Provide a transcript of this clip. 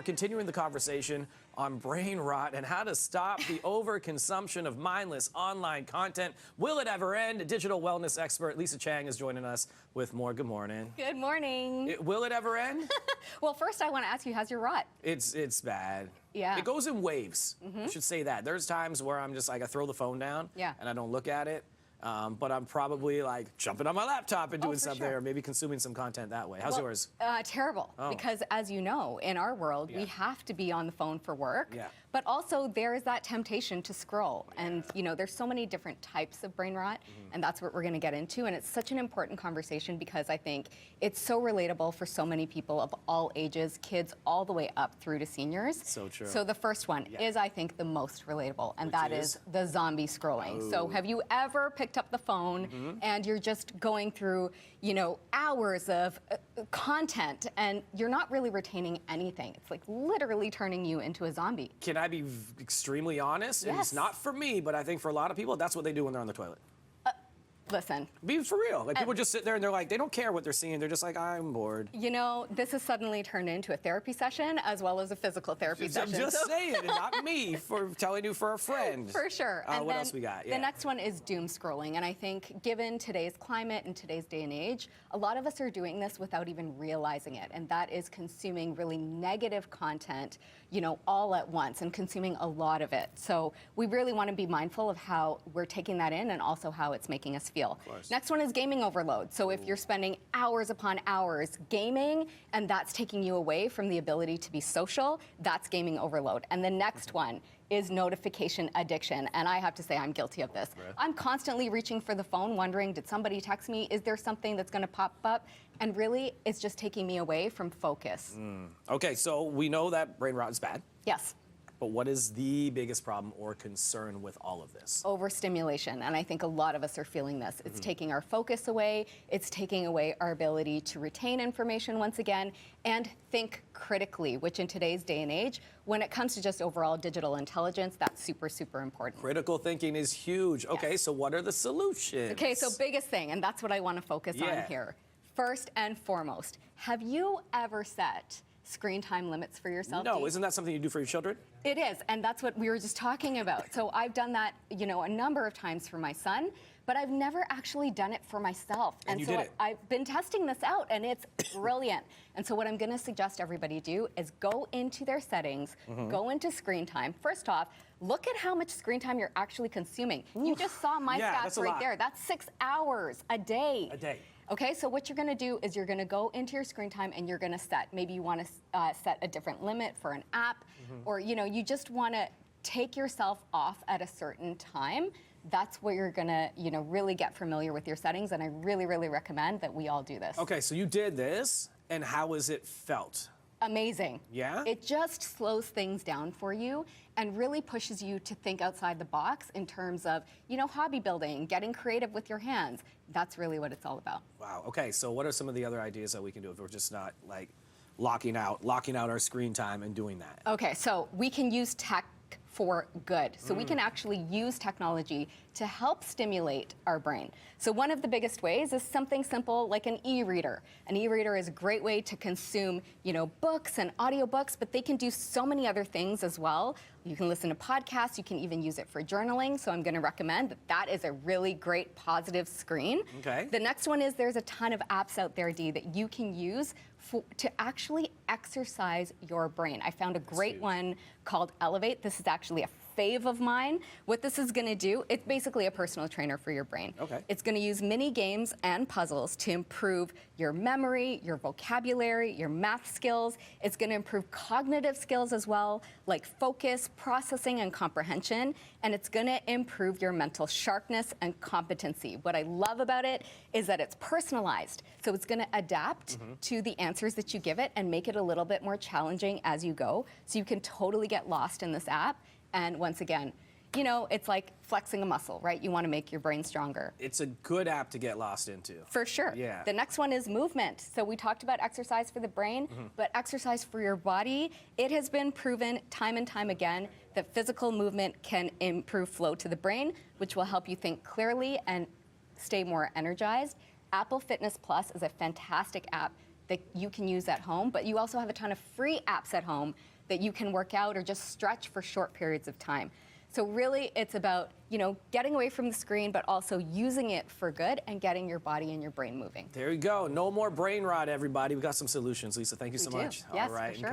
continuing the conversation on brain rot and how to stop the overconsumption of mindless online content. Will it ever end? Digital wellness expert Lisa Chang is joining us with more. Good morning. Good morning. Will it ever end? Well, first I want to ask you, how's your rot? It's bad. Yeah. It goes in waves. I should say that. There's times where I'm just like, I throw the phone down and I don't look at it. But I'm probably like jumping on my laptop and doing something or maybe consuming some content that way. How's yours? Terrible. Because as you know, in our world, we have to be on the phone for work. Yeah. But also there is that temptation to scroll. And, you know, there's so many different types of brain rot. And that's what we're going to get into. And it's such an important conversation because I think it's so relatable for so many people of all ages, kids all the way up through to seniors. So true. So the first one is, I think, the most relatable. And that is the zombie scrolling. So have you ever picked up the phone and you're just going through, you know, hours of content and you're not really retaining anything? It's like literally turning you into a zombie. Can I be extremely honest? And it's not for me, but I think for a lot of people, that's what they do when they're on the toilet. Listen. Be for real. Like people just sit there and they're like, they don't care what they're seeing. They're just like, I'm bored. You know, this has suddenly turned into a therapy session as well as a physical therapy session. I'm just saying, and not me for telling you for a friend. For sure. And what else we got? The next one is doom scrolling. And I think given today's climate and today's day and age, a lot of us are doing this without even realizing it. And that is consuming really negative content, you know, all at once and consuming a lot of it. So we really want to be mindful of how we're taking that in and also how it's making us feel. Next one is gaming overload. So if you're spending hours upon hours gaming and that's taking you away from the ability to be social, that's gaming overload. And the next one is notification addiction. And I have to say I'm guilty of this. I'm constantly reaching for the phone wondering, did somebody text me? Is there something that's going to pop up? And really, it's just taking me away from focus. Okay, so we know that brain rot is bad. Yes. But what is the biggest problem or concern with all of this? Overstimulation, and I think a lot of us are feeling this. It's taking our focus away, it's taking away our ability to retain information once again, and think critically, which in today's day and age, when it comes to just overall digital intelligence, that's super, super important. Critical thinking is huge. Okay, so what are the solutions? Okay, so biggest thing, and that's what I want to focus on here. First and foremost, have you ever set screen time limits for yourself? No, isn't that something you do for your children? It is, and that's what we were just talking about. So I've done that, you know, a number of times for my son, but I've never actually done it for myself. And you did it. I've been testing this out, and it's brilliant. And so what I'm going to suggest everybody do is go into their settings, go into screen time. First off, look at how much screen time you're actually consuming. You just saw my stats right there. That's 6 hours a day. A day. Okay, so what you're going to do is you're going to go into your screen time and you're going to set, maybe you want to set a different limit for an app, or, you know, you just want to take yourself off at a certain time. That's where you're going to, you know, really get familiar with your settings, and I really, really recommend that we all do this. Okay, so you did this, and how has it felt? Amazing. Yeah? It just slows things down for you and really pushes you to think outside the box in terms of, you know, hobby building, getting creative with your hands. That's really what it's all about. Wow. Okay, so what are some of the other ideas that we can do if we're just not like locking out our screen time and doing that? Okay, so we can use tech for good. So we can actually use technology to help stimulate our brain. So one of the biggest ways is something simple like an e-reader. An e-reader is a great way to consume, you know, books and audiobooks, but they can do so many other things as well. You can listen to podcasts, you can even use it for journaling. So I'm going to recommend that that is a really great positive screen. Okay. The next one is there's a ton of apps out there, Dee, that you can use to actually exercise your brain. I found a great one called Elevate. This is actually a fave of mine. What this is going to do, it's basically a personal trainer for your brain. Okay. It's going to use mini games and puzzles to improve your memory, your vocabulary, your math skills. It's going to improve cognitive skills as well, like focus, processing, and comprehension. And it's going to improve your mental sharpness and competency. What I love about it is that it's personalized. So it's going to adapt to the answers that you give it and make it a little bit more challenging as you go. So you can totally get lost in this app. And once again, you know, it's like flexing a muscle, right? You want to make your brain stronger. It's a good app to get lost into. For sure. Yeah. The next one is movement. So we talked about exercise for the brain, but exercise for your body. It has been proven time and time again that physical movement can improve flow to the brain, which will help you think clearly and stay more energized. Apple Fitness Plus is a fantastic app that you can use at home, but you also have a ton of free apps at home that you can work out or just stretch for short periods of time. So really, it's about, getting away from the screen, but also using it for good and getting your body and your brain moving. There you go. No more brain rot, everybody. We got some solutions, Lisa. Thank you so much. Yes, All right. for sure.